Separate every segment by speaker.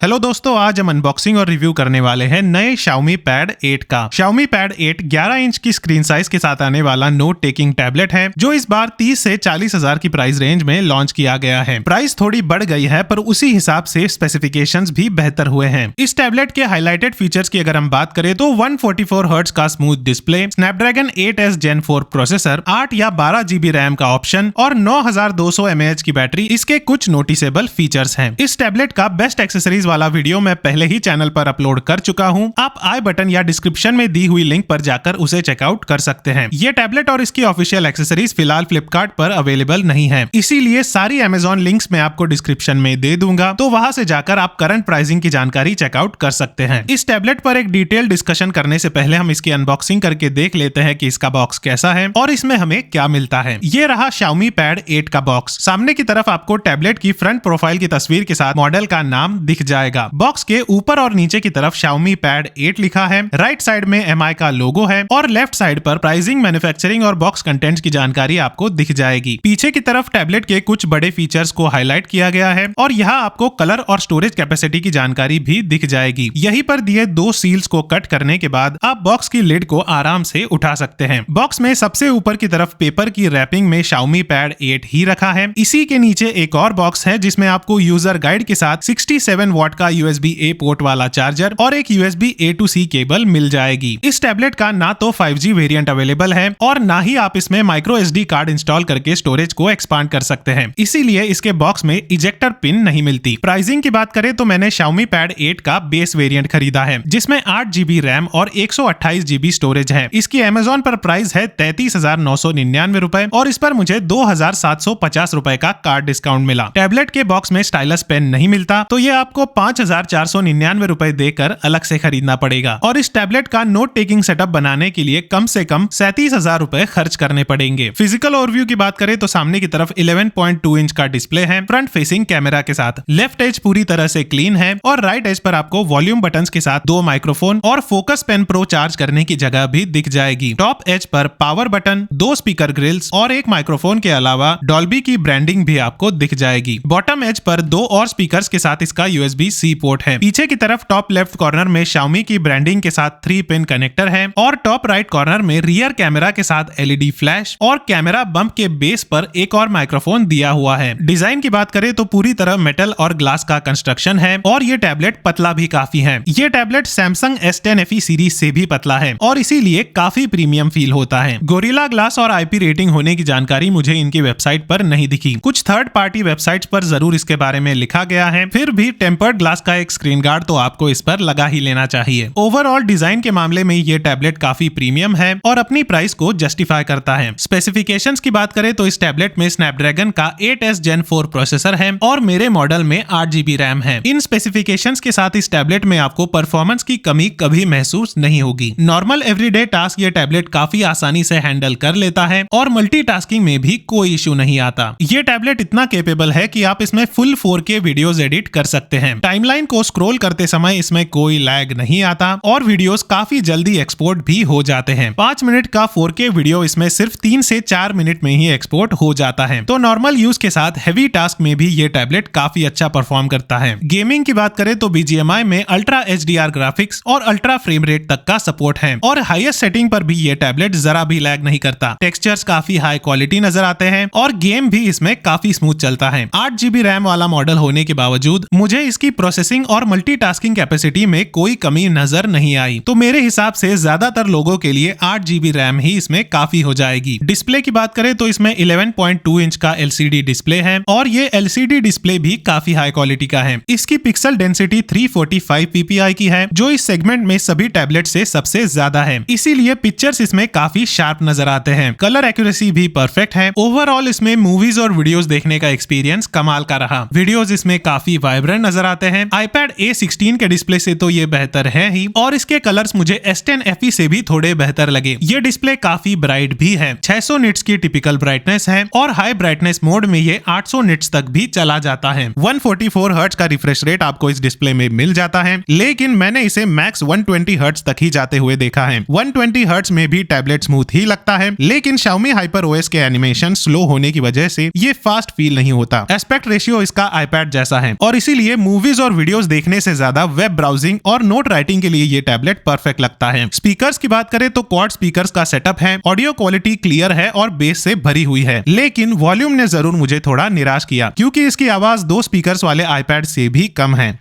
Speaker 1: Hello दोस्तों, आज हम अनबॉक्सिंग और रिव्यू करने वाले हैं नए Xiaomi Pad 8 का। Xiaomi Pad 8 11 इंच की स्क्रीन साइज के साथ आने वाला नोट टेकिंग टैबलेट है, जो इस बार 30 से 40 हजार की प्राइस रेंज में लॉन्च किया गया है। प्राइस थोड़ी बढ़ गई है, पर उसी हिसाब से स्पेसिफिकेशंस भी बेहतर हुए हैं। इस टैबलेट के हाईलाइटेड फीचर्स की अगर हम बात करें तो 144 हर्ट्ज का smooth display, Snapdragon 8s Gen 4 processor, 8 या 12 GB रैम का ऑप्शन और 9200 mAh की बैटरी इसके कुछ नोटिसेबल फीचर्स हैं। इस टैबलेट का बेस्ट एक्सेसरीज वाला वीडियो मैं पहले ही चैनल पर अपलोड कर चुका हूं। आप आई बटन या डिस्क्रिप्शन में दी हुई लिंक पर जाकर उसे चेकआउट कर सकते हैं। ये टैबलेट और इसकी ऑफिशियल एक्सेसरीज फिलहाल फ्लिपकार्ट पर अवेलेबल नहीं है, इसीलिए सारी अमेजॉन लिंक्स मैं आपको डिस्क्रिप्शन में दे दूंगा, तो वहां से जाकर आप करंट प्राइसिंग की जानकारी चेकआउट कर सकते हैं। इस टैबलेट पर एक डिटेल डिस्कशन करने से पहले हम इसकी अनबॉक्सिंग करके देख लेते हैं कि इसका बॉक्स कैसा है और इसमें हमें क्या मिलता है। ये रहा Xiaomi Pad 8 का बॉक्स। सामने की तरफ आपको टैबलेट की फ्रंट प्रोफाइल की तस्वीर के साथ मॉडल का नाम दिख जाएगा। बॉक्स के ऊपर और नीचे की तरफ Xiaomi Pad 8 लिखा है, राइट साइड में MI का लोगो है और लेफ्ट साइड पर प्राइसिंग, मैन्युफैक्चरिंग और बॉक्स कंटेंट्स की जानकारी आपको दिख जाएगी। पीछे की तरफ टैबलेट के कुछ बड़े फीचर्स को हाईलाइट किया गया है और यहाँ आपको कलर और स्टोरेज कैपेसिटी की जानकारी भी दिख जाएगी। यहीं पर दिए दो सील्स को कट करने के बाद आप बॉक्स की लिड को आराम से उठा सकते हैं। बॉक्स में सबसे ऊपर की तरफ पेपर की रैपिंग में Xiaomi Pad 8 ही रखा है। इसी के नीचे एक और बॉक्स है जिसमें आपको यूजर गाइड के साथ 67 वॉट का USB-A पोर्ट वाला चार्जर और एक USB-A to C केबल मिल जाएगी। इस टैबलेट का ना तो 5G वेरिएंट अवेलेबल है और ना ही आप इसमें माइक्रो SD कार्ड इंस्टॉल करके स्टोरेज को एक्सपांड कर सकते हैं, इसीलिए इसके बॉक्स में इजेक्टर पिन नहीं मिलती। प्राइसिंग की बात करें तो मैंने Xiaomi Pad 8 का बेस वेरिएंट खरीदा है, जिसमें 8 GB रैम और 128 GB स्टोरेज है। इसकी Amazon पर प्राइस है 33,999 रुपए और इस पर मुझे 2,750 रुपए का कार्ड डिस्काउंट मिला। टैबलेट के बॉक्स में स्टाइलस पेन नहीं मिलता, तो ये आपको 5,499 रुपए देकर अलग से खरीदना पड़ेगा और इस टैबलेट का नोट टेकिंग सेटअप बनाने के लिए कम से कम 37,000 रुपए खर्च करने पड़ेंगे। फिजिकल ओवरव्यू की बात करें तो सामने की तरफ 11.2 इंच का डिस्प्ले है फ्रंट फेसिंग कैमरा के साथ। लेफ्ट एज पूरी तरह से क्लीन है और राइट एज पर आपको वॉल्यूम बटन्स के साथ 2 माइक्रोफोन और फोकस पेन प्रो चार्ज करने की जगह भी दिख जाएगी। टॉप एज पर पावर बटन, 2 स्पीकर ग्रिल्स और एक माइक्रोफोन के अलावा डॉल्बी की ब्रांडिंग भी आपको दिख जाएगी। बॉटम एज पर 2 और स्पीकर्स के साथ इसका USB-C पोर्ट है। पीछे की तरफ टॉप लेफ्ट कॉर्नर में Xiaomi की ब्रांडिंग के साथ 3 पिन कनेक्टर है और टॉप राइट कॉर्नर में रियर कैमरा के साथ LED फ्लैश और कैमरा बम्प के बेस पर एक और माइक्रोफोन दिया हुआ है। डिजाइन की बात करें तो पूरी तरह मेटल और ग्लास का कंस्ट्रक्शन है और ये टैबलेट पतला भी काफी है। ये tablet Samsung S10 FE series से भी पतला है और इसीलिए काफी प्रीमियम फील होता है। गोरिल्ला ग्लास और IP रेटिंग होने की जानकारी मुझे इनकी वेबसाइट पर नहीं दिखी। कुछ थर्ड पार्टी वेबसाइट्स पर जरूर इसके बारे में लिखा गया है, फिर भी टेम्पर्ड ग्लास का एक स्क्रीन गार्ड तो आपको इस पर लगा ही लेना चाहिए। ओवरऑल डिजाइन के मामले में ये टैबलेट काफी प्रीमियम है और अपनी प्राइस को जस्टिफाई करता है। स्पेसिफिकेशंस की बात करें तो इस टैबलेट में स्नैपड्रैगन का 8s Gen 4 प्रोसेसर है और मेरे मॉडल में 8 GB रैम है। इन स्पेसिफिकेशंस के साथ इस टैबलेट में आपको परफॉर्मेंस की कमी कभी महसूस नहीं होगी। नॉर्मल एवरीडे टास्क ये टैबलेट काफी आसानी से हैंडल कर लेता है और मल्टीटास्किंग में भी कोई इशू नहीं आता। ये टैबलेट इतना कैपेबल है कि आप इसमें फुल 4K वीडियोस एडिट कर सकते हैं। टाइमलाइन को स्क्रॉल करते समय इसमें कोई लैग नहीं आता और वीडियोस काफी जल्दी एक्सपोर्ट भी हो जाते हैं। 5 मिनट का 4K वीडियो इसमें सिर्फ 3 से 4 मिनट में ही एक्सपोर्ट हो जाता है, तो नॉर्मल यूज के साथ हेवी टास्क में भी ये टैबलेट काफी अच्छा परफॉर्म करता है। गेमिंग की बात करें तो BGMI में अल्ट्रा HDR ग्राफिक्स और अल्ट्रा फ्रेम रेट तक का सपोर्ट है और हाईएस्ट सेटिंग पर भी ये टैबलेट जरा भी लैग नहीं करता। टेक्सचर्स काफी हाई क्वालिटी नजर आते हैं और गेम भी इसमें काफी स्मूथ चलता है। 8 GB रैम वाला मॉडल होने के बावजूद मुझे इसकी प्रोसेसिंग और मल्टीटास्किंग कैपेसिटी में कोई कमी नजर नहीं आई, तो मेरे हिसाब से ज्यादातर लोगों के लिए 8 GB रैम ही इसमें काफी हो जाएगी। डिस्प्ले की बात करें तो इसमें 11.2 इंच का LCD डिस्प्ले है और ये LCD डिस्प्ले भी काफी हाई क्वालिटी का है। इसकी पिक्सल डेंसिटी 345 ppi की है, जो इस सेगमेंट में सभी टैबलेट से सबसे ज्यादा है, इसीलिए पिक्चर्स इसमें काफी शार्प नजर आते हैं। कलर एक्यूरेसी भी परफेक्ट है। ओवरऑल इसमें मूवीज और वीडियोस देखने का एक्सपीरियंस कमाल का रहा। वीडियोस इसमें काफी वाइब्रेंट नजर आते हैं। iPad A16 के डिस्प्ले से तो ये बेहतर है ही और इसके कलर्स मुझे S10 FE से भी थोड़े बेहतर लगे। ये डिस्प्ले काफी ब्राइट भी है, 600 निट्स की टिपिकल ब्राइटनेस है और हाई ब्राइटनेस मोड में ये 800 निट्स तक भी चला जाता है। 144 हर्ट्ज का रिफ्रेश रेट आपको इस डिस्प्ले में मिल जाता है, लेकिन मैंने इसे मैक्स 120 हर्ट्ज तक ही जाते हुए देखा है। 120 हर्ट्ज में भी टैबलेट स्मूथ ही लगता है, लेकिन Xiaomi HyperOS के एनिमेशन स्लो होने की वजह से ये फास्ट फील नहीं होता। एस्पेक्ट रेशियो इसका iPad जैसा है और इसीलिए मूवीज न्यूज और वीडियोस देखने से ज्यादा वेब ब्राउजिंग और नोट राइटिंग के लिए ये टैबलेट परफेक्ट लगता है। स्पीकर्स की बात करें तो क्वाड स्पीकर्स का सेटअप है, ऑडियो क्वालिटी क्लियर है और बेस से भरी हुई है, लेकिन वॉल्यूम ने जरूर मुझे थोड़ा निराश किया क्योंकि इसकी आवाज 2 स्पीकर्स वाले आईपैड से भी कम है।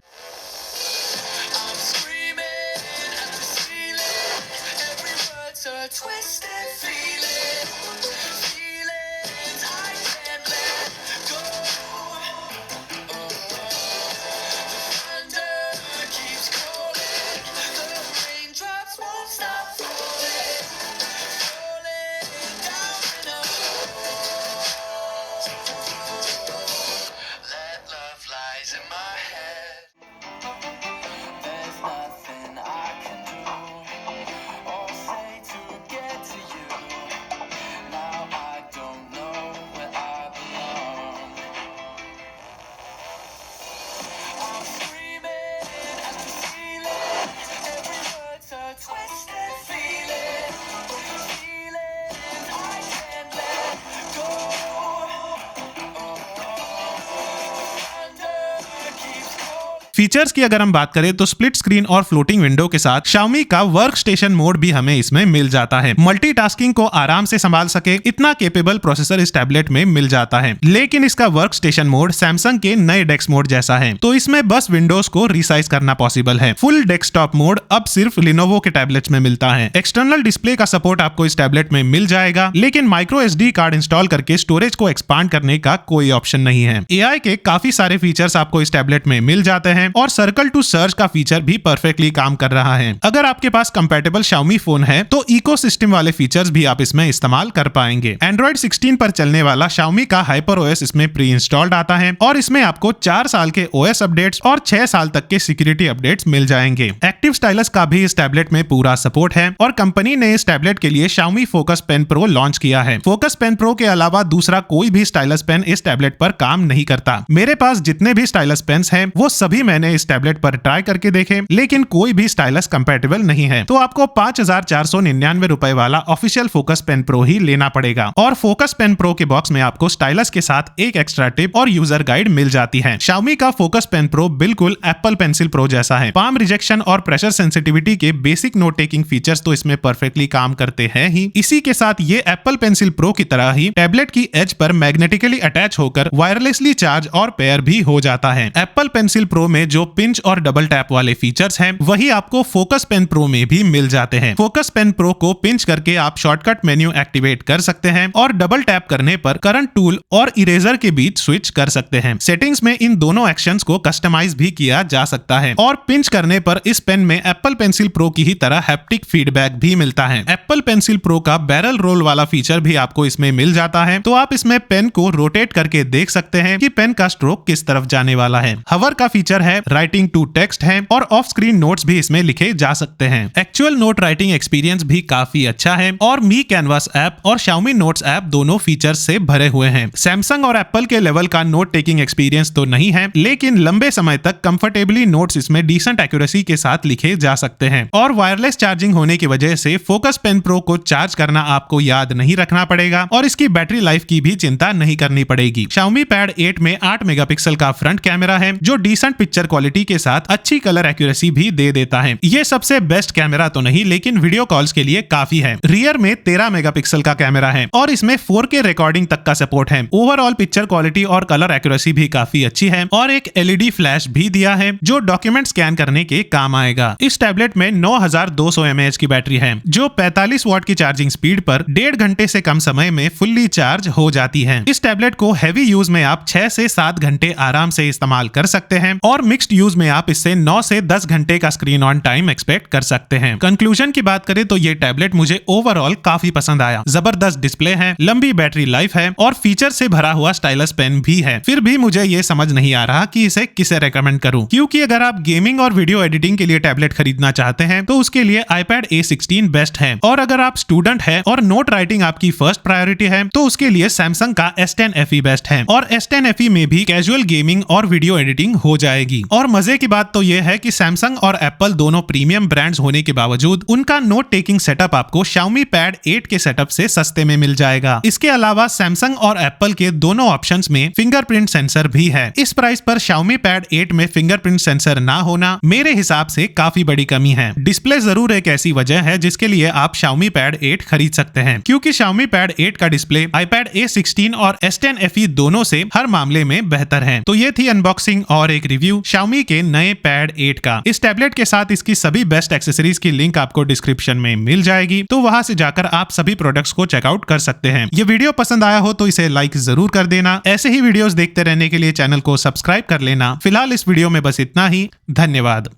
Speaker 1: फीचर्स की अगर हम बात करें तो स्प्लिट स्क्रीन और फ्लोटिंग विंडो के साथ Xiaomi का वर्क स्टेशन मोड भी हमें इसमें मिल जाता है। मल्टीटास्किंग को आराम से संभाल सके इतना केपेबल प्रोसेसर इस टैबलेट में मिल जाता है, लेकिन इसका वर्क स्टेशन मोड सैमसंग के नए डेस्क मोड जैसा है, तो इसमें बस विंडोज को रिसाइज करना पॉसिबल है। फुल डेस्कटॉप मोड अब सिर्फ Lenovo के टैबलेट्स में मिलता है। एक्सटर्नल डिस्प्ले का सपोर्ट आपको इस टैबलेट में मिल जाएगा, लेकिन माइक्रो SD कार्ड इंस्टॉल करके स्टोरेज को एक्सपांड करने का कोई ऑप्शन नहीं है। AI के काफी सारे फीचर्स आपको इस टैबलेट में मिल जाते हैं और सर्कल टू सर्च का फीचर भी परफेक्टली काम कर रहा है। अगर आपके पास कंपैटिबल Xiaomi फोन है तो इकोसिस्टम वाले फीचर्स भी आप इसमें इस्तेमाल कर पाएंगे। Android 16 पर चलने वाला Xiaomi का HyperOS इसमें प्री इंस्टॉल्ड आता है और इसमें आपको 4 साल के OS अपडेट्स और 6 साल तक के सिक्योरिटी अपडेट्स मिल जाएंगे। एक्टिव स्टाइलस का भी इस टैबलेट में पूरा सपोर्ट है और कंपनी ने इस टैबलेट के लिए Xiaomi Focus Pen Pro launch किया है। Focus Pen Pro के अलावा दूसरा कोई भी स्टाइलस पेन इस टैबलेट पर काम नहीं करता। मेरे पास जितने भी स्टाइलस पेन्स हैं वो सभी मैंने इस टैबलेट पर ट्राई करके देखे, लेकिन कोई भी स्टाइलस कंपैटिबल नहीं है, तो आपको 5499 रुपए वाला ऑफिशियल फोकस पेन प्रो ही लेना पड़ेगा। और फोकस पेन प्रो के बॉक्स में आपको स्टाइलस के साथ एक एक्स्ट्रा टिप और यूजर गाइड मिल जाती है। Xiaomi का फोकस पेन प्रो बिल्कुल एप्पल पेंसिल प्रो जैसा है। पाम रिजेक्शन और प्रेशर सेंसिटिविटी के बेसिक नोट टेकिंग फीचर्स तो इसमें परफेक्टली काम करते हैं ही, इसी के साथ ये एप्पल पेंसिल प्रो की तरह ही टैबलेट की एज पर मैग्नेटिकली अटैच होकर वायरलेसली चार्ज और पेयर भी हो जाता है। एप्पल पेंसिल प्रो में जो पिंच और डबल टैप वाले फीचर्स हैं वही आपको फोकस पेन प्रो में भी मिल जाते हैं। फोकस पेन प्रो को पिंच करके आप शॉर्टकट मेन्यू एक्टिवेट कर सकते हैं और डबल टैप करने पर करंट टूल और इरेजर के बीच स्विच कर सकते हैं। सेटिंग्स में इन दोनों एक्शंस को कस्टमाइज भी किया जा सकता है और पिंच करने पर इस पेन में एप्पल पेंसिल प्रो की ही तरह हैप्टिक फीडबैक भी मिलता है। एप्पल पेंसिल प्रो का बैरल रोल वाला फीचर भी आपको इसमें मिल जाता है, तो आप इसमें पेन को रोटेट करके देख सकते हैं कि पेन का स्ट्रोक किस तरफ जाने वाला है। हवर का फीचर है, राइटिंग टू टेक्स्ट है और ऑफ स्क्रीन नोट्स भी इसमें लिखे जा सकते हैं। एक्चुअल नोट राइटिंग एक्सपीरियंस भी काफी अच्छा है और मी कैनवास ऐप और Xiaomi नोट्स ऐप दोनों फीचर्स से भरे हुए हैं। सैमसंग और एप्पल के लेवल का नोट टेकिंग एक्सपीरियंस तो नहीं है, लेकिन लंबे समय तक कंफर्टेबली नोट्स इसमें डिसेंट एक्यूरेसी के साथ लिखे जा सकते हैं और वायरलेस चार्जिंग होने की वजह से फोकस पेन प्रो को चार्ज करना आपको याद नहीं रखना पड़ेगा और इसकी बैटरी लाइफ की भी चिंता नहीं करनी पड़ेगी। Xiaomi Pad 8 में 8 मेगापिक्सल का फ्रंट कैमरा है जो डिसेंट पिक्चर क्वालिटी के साथ अच्छी कलर एक्यूरेसी भी दे देता है। ये सबसे बेस्ट कैमरा तो नहीं, लेकिन वीडियो कॉल्स के लिए काफी है। रियर में 13 मेगापिक्सल का कैमरा है और इसमें 4K रिकॉर्डिंग तक का सपोर्ट है। ओवरऑल पिक्चर क्वालिटी और कलर एक्यूरेसी भी काफी अच्छी है और एक LED फ्लैश भी दिया है जो डॉक्यूमेंट स्कैन करने के काम आएगा। इस टैबलेट में 9200 mAh की बैटरी है जो 45 वाट की चार्जिंग स्पीड पर 1.5 घंटे से कम समय में फुल्ली चार्ज हो जाती है। इस टैबलेट को हैवी यूज में आप 6 से 7 घंटे आराम से इस्तेमाल कर सकते हैं और मिक्स्ड यूज में आप इससे 9 से 10 घंटे का स्क्रीन ऑन टाइम एक्सपेक्ट कर सकते हैं। कंक्लूजन की बात करें तो ये टैबलेट मुझे ओवरऑल काफी पसंद आया। जबरदस्त डिस्प्ले है, लंबी बैटरी लाइफ है और फीचर से भरा हुआ स्टाइलस पेन भी है। फिर भी मुझे ये समझ नहीं आ रहा कि इसे किसे रेकमेंड करूं, क्योंकि अगर आप गेमिंग और वीडियो एडिटिंग के लिए टैबलेट खरीदना चाहते हैं तो उसके लिए iPad A16 बेस्ट है, और अगर आप स्टूडेंट है और नोट राइटिंग आपकी फर्स्ट प्रायोरिटी है तो उसके लिए सैमसंग का S10 FE बेस्ट है, और S10 FE में भी कैजुअल गेमिंग और वीडियो एडिटिंग हो जाएगी। और मजे की बात तो यह है कि सैमसंग और एप्पल दोनों प्रीमियम ब्रांड्स होने के बावजूद उनका नोट टेकिंग सेटअप आपको Xiaomi Pad 8 के सेटअप से सस्ते में मिल जाएगा। इसके अलावा सैमसंग और एप्पल के दोनों ऑप्शंस में फिंगरप्रिंट सेंसर भी है। इस प्राइस पर Xiaomi Pad 8 में फिंगरप्रिंट सेंसर ना होना मेरे हिसाब से काफी बड़ी कमी है। डिस्प्ले जरूर एक ऐसी वजह है जिसके लिए आप Xiaomi Pad 8 खरीद सकते हैं, क्योंकि Xiaomi Pad 8 का डिस्प्ले iPad A16 और S10 FE दोनों से हर मामले में बेहतर है। तो ये थी अनबॉक्सिंग और एक रिव्यू Xiaomi के नए Pad 8 का। इस टैबलेट के साथ इसकी सभी बेस्ट एक्सेसरीज की लिंक आपको डिस्क्रिप्शन में मिल जाएगी, तो वहां से जाकर आप सभी प्रोडक्ट्स को चेकआउट कर सकते हैं। ये वीडियो पसंद आया हो तो इसे लाइक जरूर कर देना। ऐसे ही वीडियोस देखते रहने के लिए चैनल को सब्सक्राइब कर लेना। फिलहाल इस वीडियो में बस इतना ही। धन्यवाद।